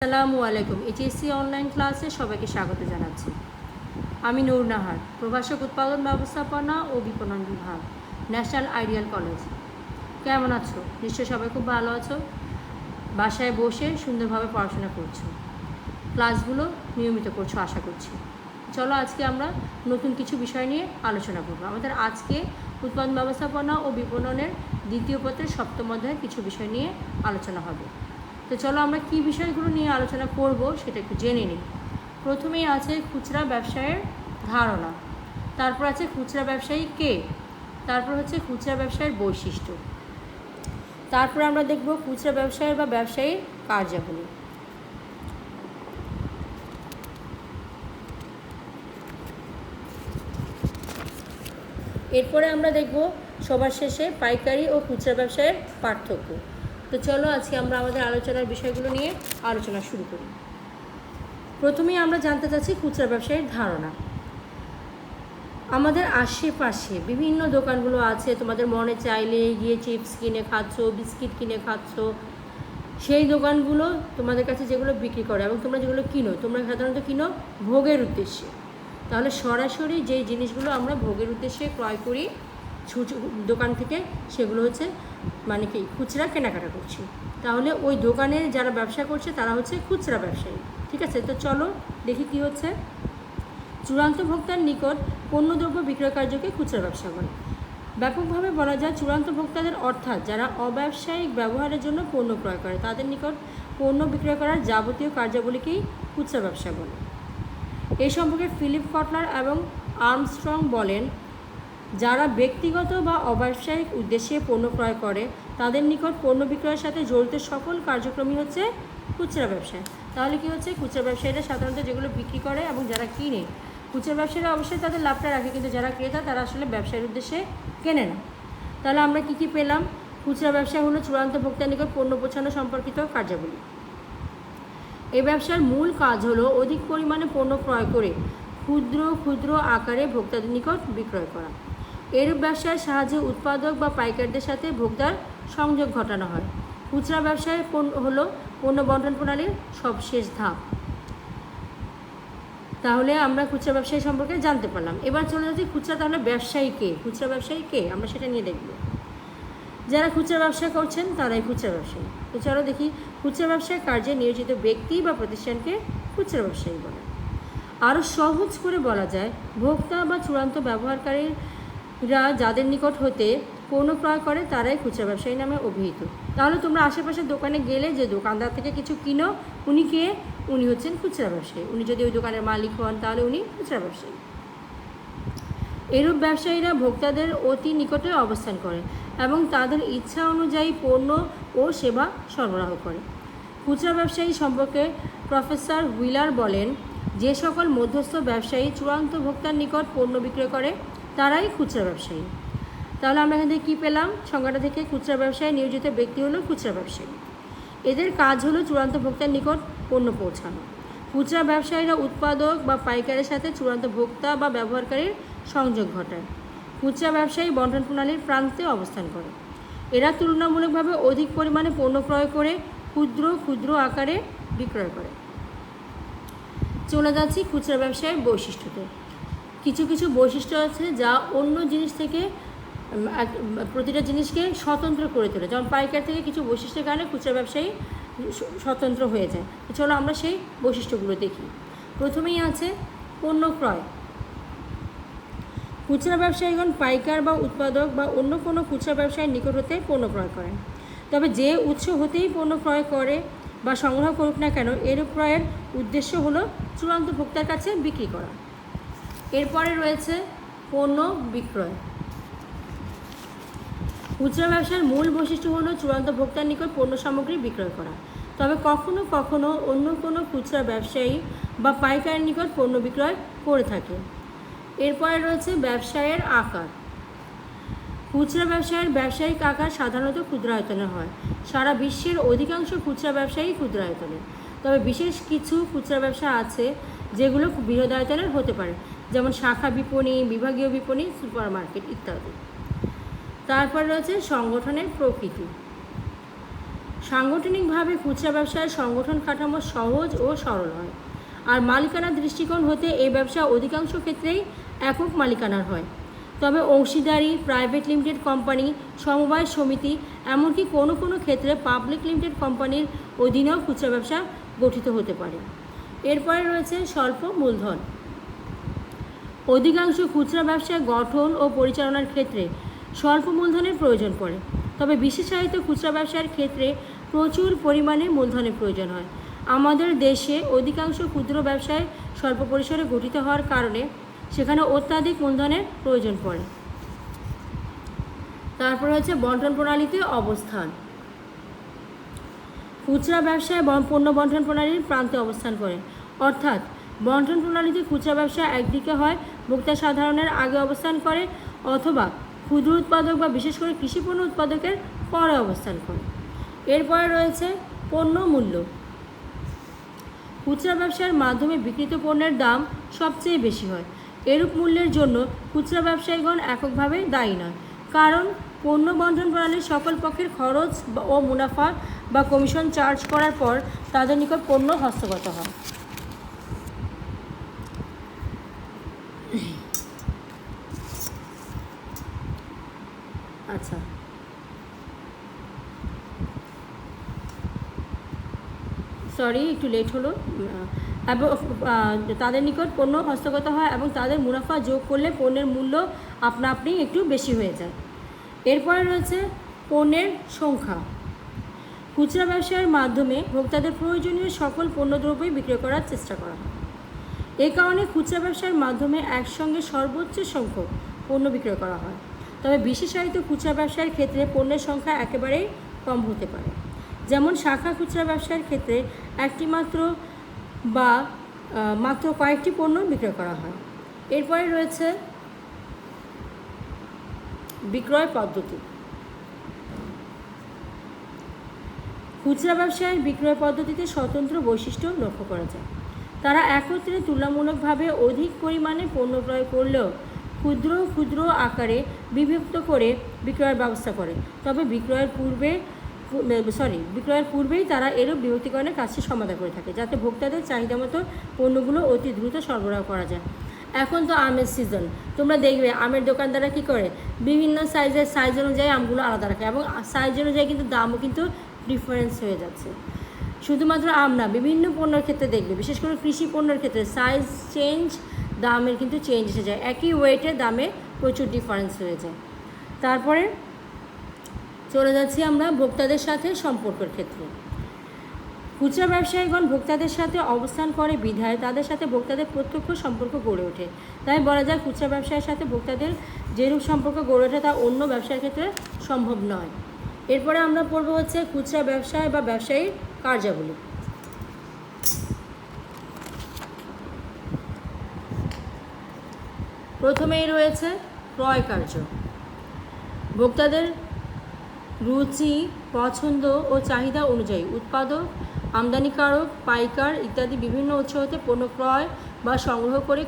আসসালামু আলাইকুম। HSC online ক্লাসে সবাইকে স্বাগত জানাচ্ছি। আমি নূর নাহার, প্রভাষক উৎপাদন ব্যবস্থাপনা ও বিপণন বিভাগ, ন্যাশনাল আইডিয়াল কলেজ। কেমন আছো? নিশ্চয়ই সবাই খুব ভালো আছো। বাসায় বসে সুন্দরভাবে পড়াশোনা করছো, ক্লাসগুলো নিয়মিত করছো আশা করছি। চলো আজকে আমরা নতুন কিছু বিষয় নিয়ে আলোচনা করব। আমাদের আজকে উৎপাদন ব্যবস্থাপনা ও বিপণনের দ্বিতীয় পত্রের সপ্তম অধ্যায়ের কিছু বিষয় নিয়ে আলোচনা হবে। তো চলো আমরা কী বিষয়গুলো নিয়ে আলোচনা করব সেটা একটু জেনে নিই। প্রথমেই আছে খুচরা ব্যবসায়ের ধারণা, তারপর আছে খুচরা ব্যবসায়ী কে, তারপর হচ্ছে খুচরা ব্যবসায়ের বৈশিষ্ট্য, তারপর আমরা দেখব খুচরা ব্যবসায়ের বা ব্যবসায়ীর কার্যাবলী। এরপরে আমরা দেখব সবার শেষে পাইকারি ও খুচরা ব্যবসায়ের পার্থক্য। তো চলো আজকে আমরা আমাদের আলোচনার বিষয়গুলো নিয়ে আলোচনা শুরু করি। প্রথমেই আমরা জানতে চাচ্ছি খুচরা ব্যবসায়ের ধারণা। আমাদের আশেপাশে বিভিন্ন দোকানগুলো আছে, তোমাদের মনে চাইলে গিয়ে চিপস কিনে খাচ্ছ, বিস্কিট কিনে খাচ্ছ, সেই দোকানগুলো তোমাদের কাছে যেগুলো বিক্রি করে এবং তোমরা যেগুলো কিনো, তোমরা সাধারণত কিনো ভোগের উদ্দেশ্যে। তাহলে সরাসরি যেই জিনিসগুলো আমরা ভোগের উদ্দেশ্যে ক্রয় করি দোকান থেকে, সেগুলো হচ্ছে মানে কি খুচরা কেনাকাটা করছি। তাহলে ওই দোকানের যারা ব্যবসা করছে তারা হচ্ছে খুচরা ব্যবসায়ী। ঠিক আছে, তো চলো দেখি কি হচ্ছে। চূড়ান্ত ভোক্তার নিকট পণ্যদ্রব্য বিক্রয় কার্যকে খুচরা ব্যবসা বলে। ব্যাপকভাবে বলা যায় চূড়ান্ত ভোক্তাদের অর্থাৎ যারা অব্যবসায়িক ব্যবহারের জন্য পণ্য ক্রয় করে তাদের নিকট পণ্য বিক্রয় করার যাবতীয় কার্যাবলীকেই খুচরা ব্যবসা বলে। এই সম্পর্কে ফিলিপ কটলার এবং আর্মস্ট্রং বলেন, যারা ব্যক্তিগত বা অব্যবসায়িক উদ্দেশ্যে পণ্য ক্রয় করে তাদের নিকট পণ্য বিক্রয়ের সাথে জড়িত সকল কার্যক্রমই হচ্ছে খুচরা ব্যবসা। তাহলে কি হচ্ছে, খুচরা ব্যবসায়ীরা সাধারণত যেগুলো বিক্রি করে এবং যারা কিনে, খুচরা ব্যবসায়ীরা অবশ্যই তাদের লাভটা রাখে, কিন্তু যারা ক্রেতা তারা আসলে ব্যবসায়ের উদ্দেশ্যে কেনে না। তাহলে আমরা কী পেলাম? খুচরা ব্যবসা হলো চূড়ান্ত ভোক্তার নিকট পণ্য পৌঁছানো সম্পর্কিত কার্যাবলী। এই ব্যবসার মূল কাজ হলো অধিক পরিমাণে পণ্য ক্রয় করে ক্ষুদ্র ক্ষুদ্র আকারে ভোক্তাদের নিকট বিক্রয় করা। এরূপ ব্যবসার সাহায্যে উৎপাদক বা পাইকারদের সাথে ভোক্তার সংযোগ ঘটানো হয়। খুচরা ব্যবসায় হলো পণ্য বন্টন প্রণালীর সবশেষ ধাপ। তাহলে আমরা খুচরা ব্যবসায়ী সম্পর্কে জানতে পারলাম। এবার চলে যাচ্ছি খুচরা, তাহলে ব্যবসায়ী কে, খুচরা ব্যবসায়ী কে আমরা সেটা নিয়ে দেখব। যারা খুচরা ব্যবসা করছেন তারাই খুচরা ব্যবসায়ী। তো চলো দেখি, খুচরা ব্যবসায় কার্যে নিয়োজিত ব্যক্তি বা প্রতিষ্ঠানকে খুচরা ব্যবসায়ী বলে। আরও সহজ করে বলা যায়, ভোক্তা বা চূড়ান্ত ব্যবহারকারীরা যাদের নিকট হতে পণ্য ক্রয় করে তারাই খুচরা ব্যবসায়ী নামে অভিহিত। তাহলে তোমরা আশেপাশের দোকানে গেলে যে দোকানদার থেকে কিছু কিনো, উনি কে? উনি হচ্ছেন খুচরা ব্যবসায়ী। উনি যদি ওই দোকানের মালিক হন তাহলে উনি খুচরা ব্যবসায়ী। এরূপ ব্যবসায়ীরা ভোক্তাদের অতি নিকটে অবস্থান করে এবং তাদের ইচ্ছা অনুযায়ী পণ্য ও সেবা সরবরাহ করে। খুচরা ব্যবসায়ী সম্পর্কে প্রফেসর হুইলার বলেন, যে সকল মধ্যস্থ ব্যবসায়ী চূড়ান্ত ভোক্তার নিকট পণ্য বিক্রয় করে তারাই খুচরা ব্যবসায়ী। তাহলে আমরা এখান থেকে কী পেলাম? সংজ্ঞাটা থেকে খুচরা ব্যবসায় নিয়োজিত ব্যক্তি হলো খুচরা ব্যবসায়ী। এদের কাজ হলো চূড়ান্ত ভোক্তার নিকট পণ্য পৌঁছানো। খুচরা ব্যবসায়ীরা উৎপাদক বা পাইকারের সাথে চূড়ান্ত ভোক্তা বা ব্যবহারকারীর সংযোগ ঘটায়। খুচরা ব্যবসায়ী বন্টন প্রণালীর প্রান্তে অবস্থান করে। এরা তুলনামূলকভাবে অধিক পরিমাণে পণ্য ক্রয় করে ক্ষুদ্র ক্ষুদ্র আকারে বিক্রয় করে। চলে যাচ্ছি খুচরা ব্যবসায়ের বৈশিষ্ট্যতে। কিছু কিছু বৈশিষ্ট্য আছে যা অন্য জিনিস থেকে প্রতিটা জিনিসকে স্বতন্ত্র করে তোলে। যেমন পাইকার থেকে কিছু বৈশিষ্ট্যের কারণে খুচরা ব্যবসায়ী স্বতন্ত্র হয়ে যায়। চলো আমরা সেই বৈশিষ্ট্যগুলো দেখি। প্রথমেই আছে পণ্য ক্রয়। খুচরা ব্যবসায়ীগণ পাইকার বা উৎপাদক বা অন্য কোনো খুচরা ব্যবসায়ীর নিকট হতে পণ্য ক্রয় করেন। তবে যে উৎস হতেই পণ্য ক্রয় করে বা সংগ্রহ করুক না কেন, এর ক্রয়ের উদ্দেশ্য হলো চূড়ান্ত ভোক্তার কাছে বিক্রি করা। এরপরে রয়েছে পণ্য বিক্রয়। খুচরা ব্যবসার মূল বৈশিষ্ট্য হলো চূড়ান্ত ভোক্তার নিকট পণ্য সামগ্রী বিক্রয় করা। তবে কখনো কখনো অন্য কোনো খুচরা ব্যবসায়ী বা পাইকারের নিকট পণ্য বিক্রয় করে থাকে। এরপরে রয়েছে ব্যবসায়ের আকার। খুচরা ব্যবসায়ের ব্যবসায়িক আকার সাধারণত ক্ষুদ্র আয়তনের হয়। সারা বিশ্বের অধিকাংশ খুচরা ব্যবসায়ী ক্ষুদ্র আয়তনের, তবে বিশেষ কিছু খুচরা ব্যবসা আছে যেগুলো বৃহৎ আয়তনের হতে পারে, যেমন শাখা বিপণী, বিভাগীয় বিপণী, সুপার মার্কেট ইত্যাদি। তারপর রয়েছে সংগঠনের প্রকৃতি। সাংগঠনিকভাবে খুচরা ব্যবসায় সংগঠন কাঠামো সহজ ও সরল হয়, আর মালিকানার দৃষ্টিকোণ হতে এই ব্যবসা অধিকাংশ ক্ষেত্রেই একক মালিকানার হয়। তবে অংশীদারি, প্রাইভেট লিমিটেড কোম্পানি, সমবায় সমিতি, এমনকি কোনো কোনো ক্ষেত্রে পাবলিক লিমিটেড কোম্পানির অধীনেও খুচরা ব্যবসা গঠিত হতে পারে। এরপরে রয়েছে স্বল্প মূলধন। অধিকাংশ খুচরা ব্যবসায় গঠন ও পরিচালনার ক্ষেত্রে স্বল্প মূলধনের প্রয়োজন পড়ে, তবে বিশেষায়িত খুচরা ব্যবসার ক্ষেত্রে প্রচুর পরিমাণে মূলধনের প্রয়োজন হয়। আমাদের দেশে অধিকাংশ ক্ষুদ্র ব্যবসায় স্বল্প পরিসরে গঠিত হওয়ার কারণে সেখানে অত্যাধিক মূলধনের প্রয়োজন পড়ে। তারপরে হচ্ছে বন্টন প্রণালীতে অবস্থান। খুচরা ব্যবসায় পণ্য বন্টন প্রণালীর প্রান্তে অবস্থান করে, অর্থাৎ বন্টন প্রণালীতে খুচরা ব্যবসা একদিকে হয় ভোক্তা সাধারণের আগে অবস্থান করে, অথবা ক্ষুদ্র উৎপাদক বা বিশেষ করে কৃষিপণ্য উৎপাদকের পরে অবস্থান করে। এরপরে রয়েছে পণ্য মূল্য। খুচরা ব্যবসার মাধ্যমে বিক্রিত পণ্যের দাম সবচেয়ে বেশি হয়। এরূপ মূল্যের জন্য খুচরা ব্যবসায়ীগণ এককভাবে দায়ী নয়, কারণ পণ্য বন্টন প্রণালীর সকল পক্ষের খরচ ও মুনাফা বা কমিশন চার্জ করার পর তাদের নিকট পণ্য হস্তগত হয়। আচ্ছা, সরি একটু লেট হলো। এবং তাদের নিকট পণ্য হস্তগত হয় এবং তাদের মুনাফা যোগ করলে পণ্যের মূল্য আপনা আপনি একটু বেশি হয়ে যায়। এরপরে রয়েছে পণ্যের সংখ্যা। খুচরা ব্যবসায়ের মাধ্যমে ভোক্তাদের প্রয়োজনীয় সকল পণ্যদ্রব্যই বিক্রয় করার চেষ্টা করা হয়। এ কারণে খুচরা ব্যবসার মাধ্যমে একসঙ্গে সর্বোচ্চ সংখ্যক পণ্য বিক্রয় করা হয়, তবে বিশেষায়িত খুচরা ব্যবসার ক্ষেত্রে পণ্যের সংখ্যা একেবারেই কম হতে পারে। যেমন শাখা খুচরা ব্যবসার ক্ষেত্রে একটি মাত্র বা মাত্র কয়েকটি পণ্য বিক্রয় করা হয়। এরপরে রয়েছে বিক্রয় পদ্ধতি। খুচরা ব্যবসায়ের বিক্রয় পদ্ধতিতে স্বতন্ত্র বৈশিষ্ট্য লক্ষ্য করা যায়। তারা একত্রে তুলনামূলকভাবে অধিক পরিমাণে পণ্য ক্রয় করলেও ক্ষুদ্র ক্ষুদ্র আকারে বিভক্ত করে বিক্রয়ের ব্যবস্থা করে, তবে বিক্রয়ের পূর্বেই তারা এরূপ বিভক্তিকরণের কাজটি সমাধান করে থাকে, যাতে ভোক্তাদের চাহিদা মতো পণ্যগুলো অতি দ্রুত সরবরাহ করা যায়। এখন তো আমের সিজন, তোমরা দেখবে আমের দোকানদাররা কী করে, বিভিন্ন সাইজ অনুযায়ী আমগুলো আলাদা রাখে, এবং সাইজ অনুযায়ী কিন্তু দামও কিন্তু ডিফারেন্স হয়ে যাচ্ছে। শুধুমাত্র আম না, বিভিন্ন পণ্যের ক্ষেত্রে দেখবে, বিশেষ করে কৃষি পণ্যের ক্ষেত্রে সাইজ চেঞ্জ, দামের কিন্তু চেঞ্জ এসে যায়, একই ওয়েটে দামে প্রচুর ডিফারেন্স হয়ে যায়। তারপরে চলে যাচ্ছি আমরা ভোক্তাদের সাথে সম্পর্কের ক্ষেত্রে। খুচরা ব্যবসায়ীগণ ভোক্তাদের সাথে অবস্থান করে বিধায় তাদের সাথে ভোক্তাদের প্রত্যক্ষ সম্পর্ক গড়ে ওঠে। তাই বলা যায় খুচরা ব্যবসায়ের সাথে ভোক্তাদের যেরূপ সম্পর্ক গড়ে ওঠে তা অন্য ব্যবসার ক্ষেত্রে সম্ভব নয়। এরপরে আমরা পড়ব হচ্ছে খুচরা ব্যবসায় বা ব্যবসায়ীর কার্যাবলী। প্রথমেই রয়েছে ক্রয় কার্য। ভোক্তাদের রুচি, পছন্দ ও চাহিদা অনুযায়ী উৎপাদক, আমদানিকারক, পাইকার ইত্যাদি বিভিন্ন উৎস হতে পণ্য ক্রয় বা সংগ্রহ করা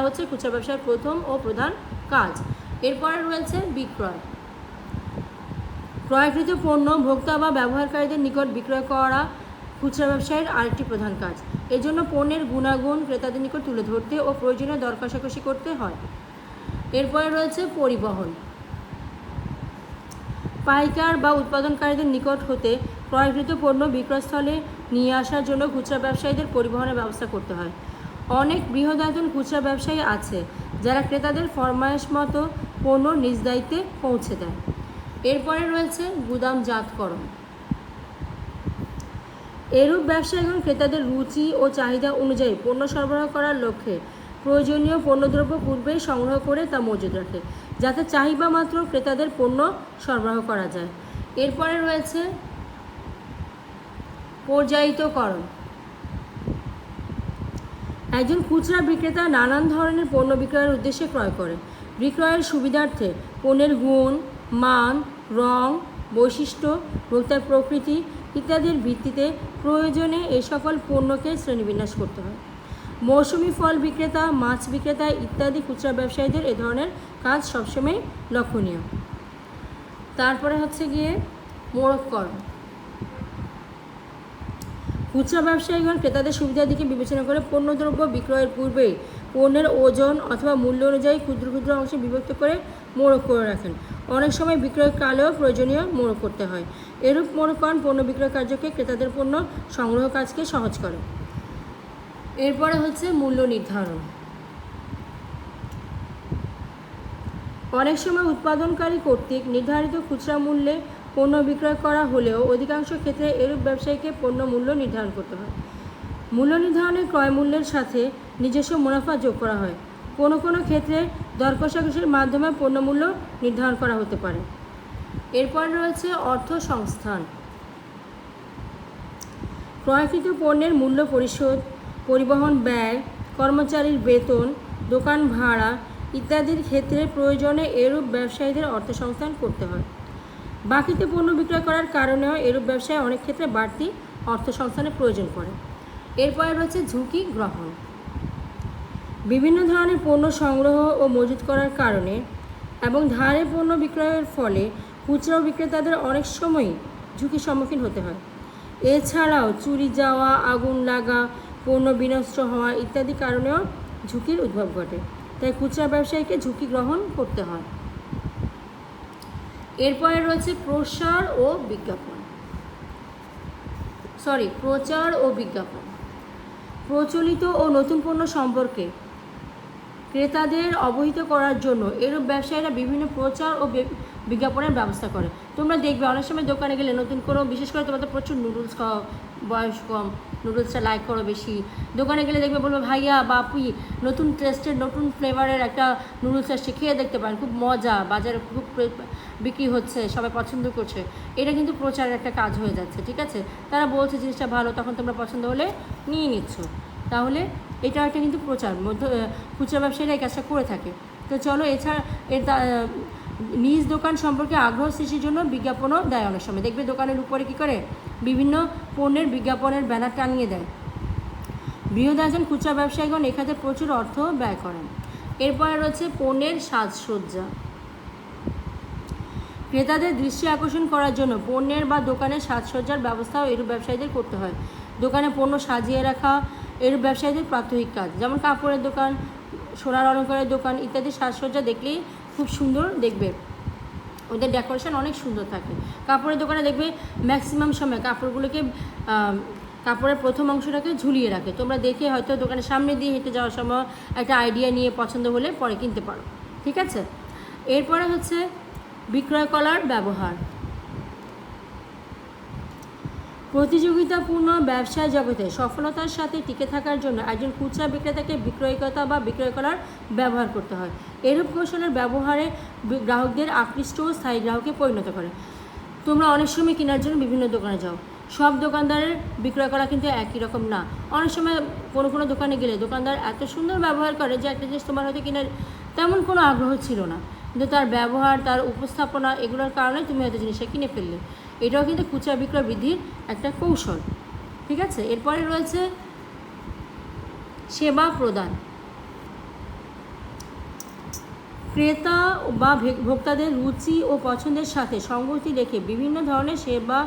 হচ্ছে খুচরা ব্যবসায়ের প্রথম ও প্রধান কাজ। এরপরে রয়েছে বিক্রয়। ক্রয়কৃত পণ্য ভোক্তা বা ব্যবহারকারীদের নিকট বিক্রয় করা খুচরা ব্যবসায়ের আরেকটি প্রধান কাজ। এজন্য পণ্যের গুণাগুণ ক্রেতাদের নিকট তুলে ধরতে ও প্রয়োজনীয় দর কষাকষি করতে হয়। এরপরে রয়েছে পরিবহন। পাইকার বা উৎপাদনকারীদের নিকট হতে ক্রয়কৃত পণ্য বিক্রয়স্থলে নিয়ে আসার জন্য খুচরা ব্যবসায়ীদের পরিবহনের ব্যবস্থা করতে হয়। অনেক বৃহদায়তন খুচরা ব্যবসায়ী আছে যারা ক্রেতাদের ফরমায়েশ মতো পণ্য নিজ দায়িত্বে পৌঁছে দেয়। এরপরে রয়েছে গুদামজাতকরণ। এরূপ ব্যবসায়ীগণ ক্রেতাদের রুচি ও চাহিদা অনুযায়ী পণ্য সরবরাহ করার লক্ষ্যে প্রয়োজনীয় পণ্যদ্রব্য পূর্বেই সংগ্রহ করে তা মজুত রাখে, যাতে চাহিদা মাত্র ক্রেতাদের পণ্য সরবরাহ করা যায়। এরপরে রয়েছে পর্যায়িতকরণ। একজন খুচরা বিক্রেতা নানান ধরনের পণ্য বিক্রয়ের উদ্দেশ্যে ক্রয় করে। বিক্রয়ের সুবিধার্থে পণ্যের গুণ, মান, রং, বৈশিষ্ট্য, ভোক্তার প্রকৃতি ইত্যাদির ভিত্তিতে প্রয়োজনে এ সকল পণ্যকে শ্রেণীবিন্যাস করতে হয়। মৌসুমি ফল বিক্রেতা, মাছ বিক্রেতা ইত্যাদি খুচরা ব্যবসায়ীদের এ ধরনের কাজ সবসময় লক্ষণীয়। তারপরে হচ্ছে গিয়ে মোড়ককরণ। খুচরা ব্যবসায়ীগণ ক্রেতাদের সুবিধার দিকে বিবেচনা করে পণ্যদ্রব্য বিক্রয়ের পূর্বেই পণ্যের ওজন অথবা মূল্য অনুযায়ী ক্ষুদ্র ক্ষুদ্র অংশে বিভক্ত করে মোড়ক করে রাখেন। অনেক সময় বিক্রয়কালেও প্রয়োজনীয় মোড়ক করতে হয়। এরূপ মোড়ককরণ পণ্য বিক্রয় কার্যকে ক্রেতাদের পণ্য সংগ্রহ কাজকে সহজ করে। এরপরে হচ্ছে মূল্য নির্ধারণ। অনেক সময় উৎপাদনকারী কর্তৃক নির্ধারিত খুচরা মূল্যে পণ্য বিক্রয় করা হলেও অধিকাংশ ক্ষেত্রে এরূপ ব্যবসায়ীকে পণ্য মূল্য নির্ধারণ করতে হয়। মূল্য নির্ধারণে ক্রয় মূল্যের সাথে নিজস্ব মুনাফা যোগ করা হয়। কোনো কোনো ক্ষেত্রে দর কষাকষির মাধ্যমে পণ্য মূল্য নির্ধারণ করা হতে পারে। এরপর রয়েছে অর্থ সংস্থান। ক্রয়কৃত পণ্যের মূল্য পরিশোধ, পরিবহন ব্যয়, কর্মচারীর বেতন, দোকান ভাড়া ইত্যাদির ক্ষেত্রে প্রয়োজনে এরূপ ব্যবসায়ীদের অর্থসংস্থান করতে হয়। বাকিতে পণ্য বিক্রয় করার কারণেও এরূপ ব্যবসায় অনেক ক্ষেত্রে বাড়তি অর্থসংস্থানের প্রয়োজন পড়ে। এরপরে রয়েছে ঝুঁকি গ্রহণ। বিভিন্ন ধরনের পণ্য সংগ্রহ ও মজুত করার কারণে এবং ধারে পণ্য বিক্রয়ের ফলে খুচরা বিক্রেতাদের অনেক সময়ই ঝুঁকির সম্মুখীন হতে হয়। এছাড়াও চুরি যাওয়া, আগুন লাগা, পণ্য বিনষ্ট হওয়া ইত্যাদি কারণেও ঝুঁকির উদ্ভব ঘটে। তাই খুচরা ব্যবসায়ীকে ঝুঁকি গ্রহণ করতে হয়। এরপরে রয়েছে প্রচার ও বিজ্ঞাপন। প্রচলিত ও নতুন পণ্য সম্পর্কে ক্রেতাদের অবহিত করার জন্য এরূপ ব্যবসায়ীরা বিভিন্ন প্রচার ও বিজ্ঞাপনের ব্যবস্থা করে। তোমরা দেখবে অনেক সময় দোকানে গেলে নতুন কোনো, বিশেষ করে তোমরা তো প্রচুর নুডলস খাও, বয়স কম, নুডলসটা লাইক করো বেশি। দোকানে গেলে দেখবে বলবো ভাইয়া বা আপনি নতুন টেস্টের নতুন ফ্লেভারের একটা নুডলস আসছে, খেয়ে দেখতে পারেন, খুব মজা, বাজারে খুব বিক্রি হচ্ছে, সবাই পছন্দ করছে। এটা কিন্তু প্রচারের একটা কাজ হয়ে যাচ্ছে, ঠিক আছে? তারা বলছে জিনিসটা ভালো, তখন তোমরা পছন্দ হলে নিয়ে নিচ্ছ। তাহলে এটা একটা কিন্তু প্রচার, খুচরা ব্যবসায়ীরা এই কাজটা করে থাকে। তো চলো, এছাড়া নিজ দোকান সম্পর্কে আগ্রহ সৃষ্টির জন্য বিজ্ঞাপনও দেয়। অনেক সময় দেখবে দোকানের উপরে কী করে বিভিন্ন পণ্যের বিজ্ঞাপনের ব্যানার টানিয়ে দেয়। বৃহৎ একজন খুচরা ব্যবসায়ীগণ এখানে প্রচুর অর্থ ব্যয় করেন। এরপরে রয়েছে পণ্যের সাজসজ্জা। ক্রেতাদের দৃষ্টি আকর্ষণ করার জন্য পণ্যের বা দোকানের সাজসজ্জার ব্যবস্থাও এরূপ ব্যবসায়ীদের করতে হয়। দোকানে পণ্য সাজিয়ে রাখা এরূপ ব্যবসায়ীদের প্রাত্যহিক কাজ। যেমন কাপড়ের দোকান, সোনার অলংকারের দোকান ইত্যাদি সাজসজ্জা দেখলেই খুব সুন্দর দেখবে, ওদের ডেকোরেশন অনেক সুন্দর থাকে। কাপড়ের দোকানে দেখবে ম্যাক্সিমাম সময় কাপড়গুলোকে, কাপড়ের প্রথম অংশটাকে ঝুলিয়ে রাখে। তোমরা দেখে হয়তো দোকানের সামনে দিয়ে হেঁটে যাওয়ার সময় একটা আইডিয়া নিয়ে পছন্দ হলে পরে কিনতে পারো, ঠিক আছে? এরপরে হচ্ছে বিক্রয় কলার ব্যবহার। প্রতিযোগিতাপূর্ণ ব্যবসায় জগতে সফলতার সাথে টিকে থাকার জন্য একজন খুচরা বিক্রেতাকে বিক্রয়কর্তা বা বিক্রয় কলার ব্যবহার করতে হয়। এরূপ কৌশলের ব্যবহারে গ্রাহকদের আকৃষ্ট ও স্থায়ী গ্রাহকে পরিণত করে। তোমরা অনেক সময় কেনার জন্য বিভিন্ন দোকানে যাও, সব দোকানদারের বিক্রয় করা কিন্তু একই রকম না। অনেক সময় কোনো কোনো দোকানে গেলে দোকানদার এত সুন্দর ব্যবহার করে যে একটা জিনিস তোমার হয়তো কেনার তেমন কোনো আগ্রহ ছিল না, কিন্তু তার ব্যবহার, তার উপস্থাপনা এগুলোর কারণে তুমি হয়তো জিনিসটা কিনে ফেললে। এটাও কিন্তু খুচরা বিক্রয় বৃদ্ধির একটা কৌশল, ঠিক আছে? এরপরে রয়েছে সেবা প্রদান। ক্রেতা বা ভোক্তাদের রুচি ও পছন্দের সাথে সঙ্গতি রেখে বিভিন্ন ধরনের সেবা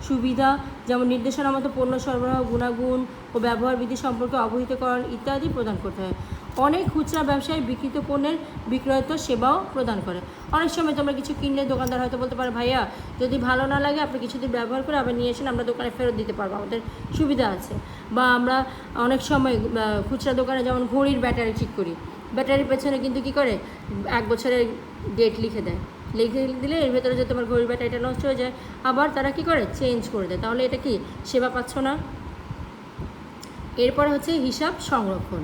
সুবিধা, যেমন নির্দেশনা মতো পণ্য সরবরাহ, গুণাগুণ ও ব্যবহার বিধি সম্পর্কে অবহিতকরণ ইত্যাদি প্রদান করতে হয়। অনেক খুচরা ব্যবসায়ী বিক্রিত পণ্যের বিক্রয়ত্ব সেবাও প্রদান করে। অনেক সময় তোমরা কিছু কিনলে দোকানদার হয়তো বলতে পারে ভাইয়া যদি ভালো না লাগে আপনি কিছুদিন ব্যবহার করে আবার নিয়ে এসেন, আমরা দোকানে ফেরত দিতে পারবো, আমাদের সুবিধা আছে। বা আমরা অনেক সময় খুচরা দোকানে যেমন ঘড়ির ব্যাটারি ঠিক করি, ব্যাটারির পেছনে কিন্তু কী করে 1 বছরের ডেট লিখে দেয়, লিখে দিলে এর ভেতরে যে তোমার ঘড়ির ব্যাটারিটা নষ্ট হয়ে যায়, আবার তারা কী করে চেঞ্জ করে দেয়। তাহলে এটা কি সেবা পাচ্ছ না? এরপর হচ্ছে হিসাব সংরক্ষণ।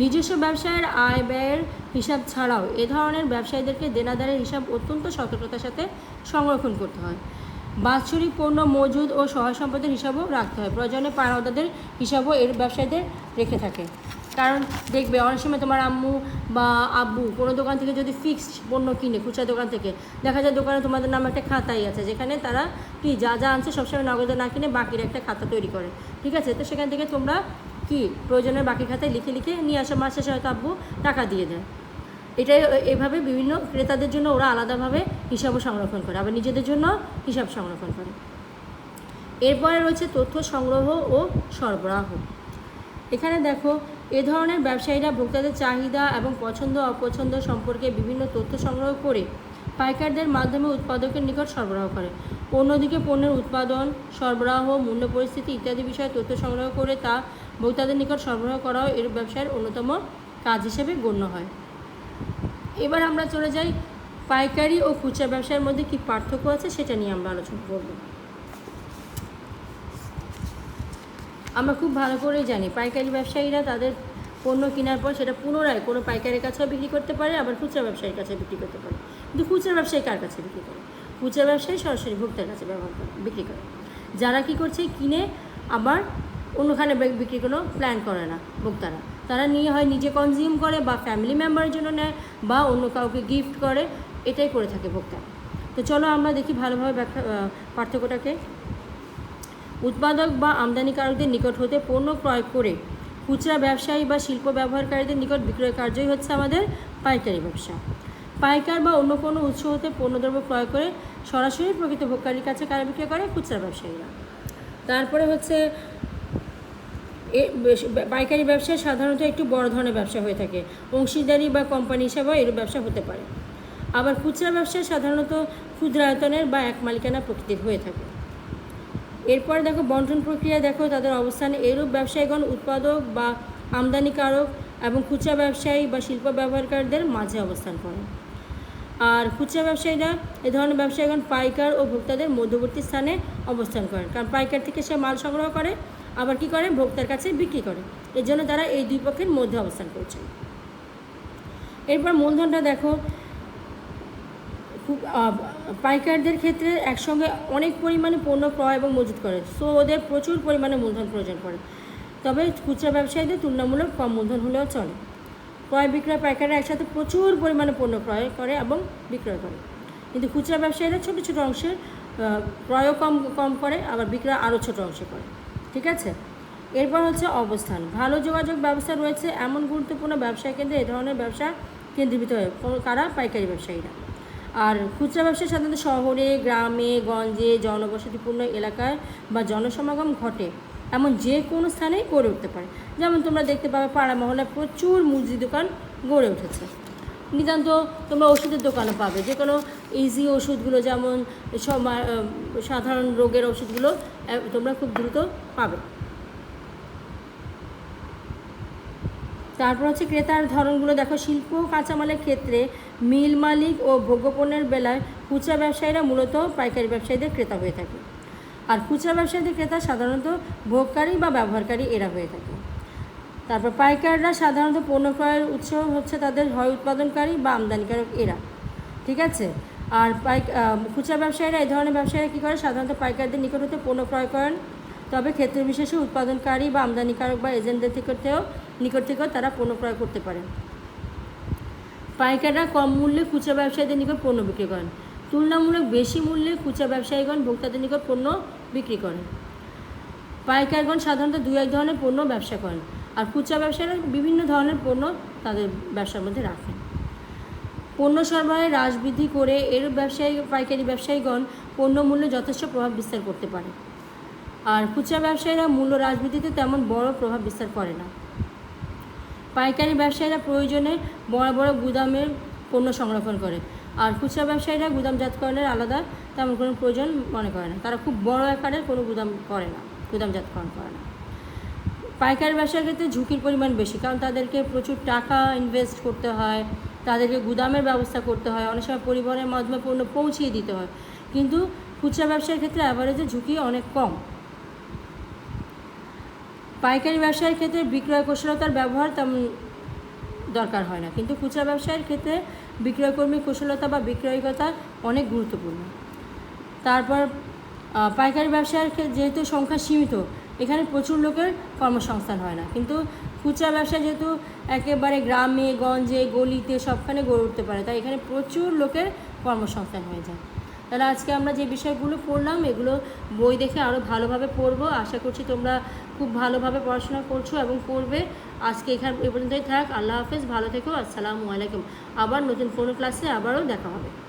নিজস্ব ব্যবসায়ের আয় ব্যয়ের হিসাব ছাড়াও এ ধরনের ব্যবসায়ীদেরকে দেনাদারের হিসাব অত্যন্ত সতর্কতার সাথে সংরক্ষণ করতে হয়। বাৎসরিক পণ্য মজুদ ও সহায় সম্পদের হিসাবও রাখতে হয়। প্রয়োজনে পাওনাদারদের হিসাবও এর ব্যবসায়ীদের রেখে থাকে। কারণ দেখবে অনেক সময় তোমার আম্মু বা আব্বু কোনো দোকান থেকে যদি ফিক্সড পণ্য কিনে খুচরা দোকান থেকে, দেখা যায় দোকানে তোমাদের নামে একটা খাতাই আছে, যেখানে তারা কি যা যা আনছে সবসময় নগদে না কিনে বাকির একটা খাতা তৈরি করে, ঠিক আছে? তো সেখান থেকে তোমরা কি প্রয়োজনের বাকি খাতায় লিখে লিখে নিয়ে আসা, মাস শেষে হয়তো আব্বু টাকা দিয়ে দেয়। এটাই এভাবে বিভিন্ন ক্রেতাদের জন্য ওরা আলাদাভাবে হিসাবও সংরক্ষণ করে, আবার নিজেদের জন্য হিসাব সংরক্ষণ করে। এরপরে রয়েছে তথ্য সংগ্রহ ও সরবরাহ। এখানে দেখো, এ ধরনের ব্যবসায়ীরা ভোক্তাদের চাহিদা এবং পছন্দ অপছন্দ সম্পর্কে বিভিন্ন তথ্য সংগ্রহ করে পাইকারদের মাধ্যমে উৎপাদকের নিকট সরবরাহ করে। অন্যদিকে পণ্যের উৎপাদন, সরবরাহ, মূল্য পরিস্থিতি ইত্যাদি বিষয়ে তথ্য সংগ্রহ করে তা ভোক্তাদের নিকট সরবরাহ করাও এর ব্যবসায়ের অন্যতম কাজ হিসেবে গণ্য হয়। এবার আমরা চলে যাই পাইকারি ও খুচরা ব্যবসায়ের মধ্যে কী পার্থক্য আছে সেটা নিয়ে আমরা আলোচনা করব। আমরা খুব ভালো করেই জানি পাইকারি ব্যবসায়ীরা তাদের পণ্য কেনার পর সেটা পুনরায় কোনো পাইকারের কাছেও বিক্রি করতে পারে, আবার খুচরা ব্যবসায়ীর কাছে বিক্রি করতে পারে। কিন্তু খুচরা ব্যবসায়ী কার কাছে বিক্রি করে? খুচরা ব্যবসায়ী সরাসরি ভোক্তার কাছে বিক্রি করে। যারা কী করছে, কিনে আবার অন্যখানে বিক্রি কোনো প্ল্যান করে না ভোক্তারা, তারা নিয়ে হয় নিজে কনজিউম করে বা ফ্যামিলি মেম্বারের জন্য নেয় বা অন্য কাউকে গিফট করে, এটাই করে থাকে ভোক্তারা। তো চলো আমরা দেখি ভালোভাবে পার্থক্যটাকে। উৎপাদক বা আমদানিকারকদের নিকট হতে পণ্য ক্রয় করে খুচরা ব্যবসায়ী বা শিল্প ব্যবহারকারীদের নিকট বিক্রয় কার্যই হচ্ছে আমাদের পাইকারি ব্যবসা। পাইকার বা অন্য কোনো উৎস হতে পণ্যদ্রব্য ক্রয় করে সরাসরি প্রকৃত ভোক্তার কাছে কারা বিক্রয় করে? খুচরা ব্যবসায়ীরা। তারপরে হচ্ছে পাইকারি ব্যবসা সাধারণত একটু বড় ধরনের ব্যবসা হয়ে থাকে, অংশীদারি বা কোম্পানি হিসাবেও এর ব্যবসা হতে পারে। আবার খুচরা ব্যবসা সাধারণত ক্ষুদ্রায়তনের বা এক মালিকানা প্রকৃতির হয়ে থাকে। এরপর দেখো বন্টন প্রক্রিয়া, দেখো তাদের অবস্থানে এরূপ ব্যবসায়ীগণ উৎপাদক বা আমদানিকারক এবং খুচরা ব্যবসায়ী বা শিল্প ব্যবহারকারীদের মাঝে অবস্থান করে। আর খুচরা ব্যবসায়ীরা এ ধরনের ব্যবসায়ীগণ পাইকার ও ভোক্তাদের মধ্যবর্তী স্থানে অবস্থান করেন, কারণ পাইকার থেকে সে মাল সংগ্রহ করে আবার কী করে ভোক্তার কাছে বিক্রি করে, এর জন্য তারা এই দুই পক্ষের মধ্যে অবস্থান করছে। এরপর মূলধনটা দেখো, খুব পাইকারদের ক্ষেত্রে একসঙ্গে অনেক পরিমাণে পণ্য ক্রয় এবং মজুত করে, সো ওদের প্রচুর পরিমাণে মূলধন প্রয়োজন পড়ে। তবে খুচরা ব্যবসায়ীদের তুলনামূলক কম মূলধন হলেও চলে। ক্রয় বিক্রয় পাইকাররা একসাথে প্রচুর পরিমাণে পণ্য ক্রয় করে এবং বিক্রয় করে, কিন্তু খুচরা ব্যবসায়ীরা ছোটো ছোটো অংশের ক্রয়ও কম করে, আবার বিক্রয় আরও ছোটো অংশে করে। ঠিক আছে। এরপর হচ্ছে অবস্থান। ভালো যোগাযোগ ব্যবস্থা রয়েছে এমন গুরুত্বপূর্ণ ব্যবসায় কেন্দ্রে এ ধরনের ব্যবসা কেন্দ্রীভূত হয় কারা? পাইকারি ব্যবসায়ীরা। আর খুচরা ব্যবসা সাধারণত শহরে, গ্রামে, গঞ্জে, জনবসতিপূর্ণ এলাকায় বা জনসমাগম ঘটে এমন যে কোনো স্থানেই গড়ে উঠতে পারে। যেমন তোমরা দেখতে পাবে পাড়া মহল্লায় প্রচুর মুদি দোকান গড়ে উঠেছে। নিতান্ত তোমরা ওষুধের দোকানও পাবে, যে কোনো ইজি ওষুধগুলো, যেমন সাধারণ রোগের ওষুধগুলো তোমরা খুব দ্রুত পাবে। তারপর হচ্ছে ক্রেতার ধরনগুলো দেখো, শিল্প কাঁচামালের ক্ষেত্রে মিল মালিক ও ভোগ্যপণ্যের বেলায় খুচরা ব্যবসায়ীরা মূলত পাইকারি ব্যবসায়ীদের ক্রেতা হয়ে থাকে, আর খুচরা ব্যবসায়ীদের ক্রেতা সাধারণত ভোগকারী বা ব্যবহারকারী এরা হয়ে থাকে। তারপর পাইকাররা সাধারণত পণ্য ক্রয়ের উৎস হচ্ছে তাদের হয় উৎপাদনকারী বা আমদানিকারক এরা। ঠিক আছে। আর খুচরা ব্যবসায়ীরা এই ধরনের ব্যবসায়ীরা কী করে? সাধারণত পাইকারদের নিকট হতে পণ্য ক্রয় করেন, তবে ক্ষেত্র বিশেষে উৎপাদনকারী বা আমদানিকারক বা এজেন্টদের নিকট থেকেও তারা পণ্য ক্রয় করতে পারেন। পাইকাররা কম মূল্যে খুচরা ব্যবসায়ীদের নিকট পণ্য বিক্রি করেন, তুলনামূলক বেশি মূল্যে খুচরা ব্যবসায়ীগণ ভোক্তাদের নিকট পণ্য বিক্রি করেন। পাইকারগণ সাধারণত দুই এক ধরনের পণ্য ব্যবসা করেন, আর খুচরা ব্যবসায়ীরা বিভিন্ন ধরনের পণ্য তাদের ব্যবসার মধ্যে রাখেন। পণ্য সরবরাহে হ্রাস বৃদ্ধি করে এরূপ পাইকারি ব্যবসায়ীগণ পণ্য মূল্যে যথেষ্ট প্রভাব বিস্তার করতে পারে, আর খুচরা ব্যবসায়ীরা মূল্য হ্রাস বৃদ্ধিতে তেমন বড় প্রভাব বিস্তার করে না। পাইকারি ব্যবসায়ীরা প্রয়োজনে বড় বড় গুদামের পণ্য সংরক্ষণ করে, আর খুচরা ব্যবসায়ীরা গুদামজাতকরণের আলাদা তেমন কোনো প্রয়োজন মনে করে না, তারা খুব বড় আকারের কোনো গুদামজাতকরণ করে না। পাইকারি ব্যবসার ক্ষেত্রে ঝুঁকির পরিমাণ বেশি, কারণ তাদেরকে প্রচুর টাকা ইনভেস্ট করতে হয়, তাদেরকে গুদামের ব্যবস্থা করতে হয়, অনেক সময় পরিবহনের মাধ্যমে পণ্য পৌঁছিয়ে দিতে হয়, কিন্তু খুচরা ব্যবসার ক্ষেত্রে অ্যাভারেজে ঝুঁকি অনেক কম। পাইকারি ব্যবসায়ের ক্ষেত্রে বিক্রয় কুশলতার ব্যবহার তেমন দরকার হয় না, কিন্তু খুচরা ব্যবসায়ের ক্ষেত্রে বিক্রয়কর্মী কুশলতা বা বিক্রয়িকতা অনেক গুরুত্বপূর্ণ। তারপর পাইকারি ব্যবসায়ের যেহেতু সংখ্যা সীমিত, এখানে প্রচুর লোকের কর্মসংস্থান হয় না, কিন্তু খুচরা ব্যবসা যেহেতু একেবারে গ্রামে গঞ্জে গলিতে সবখানে গড়ে উঠতে পারে, তাই এখানে প্রচুর লোকের কর্মসংস্থান হয়ে যায়। তাহলে আজকে আমরা যে বিষয়গুলো পড়লাম এগুলো বই দেখে আরও ভালোভাবে পড়বো। আশা করছি তোমরা খুব ভালোভাবে পড়াশোনা করছো এবং করবে। আজকে এখানে এ পর্যন্তই থাক। আল্লাহ হাফেজ, ভালো থেকো, আসসালামু আলাইকুম। আবার নতুন কোনো ক্লাসে আবারও দেখা হবে।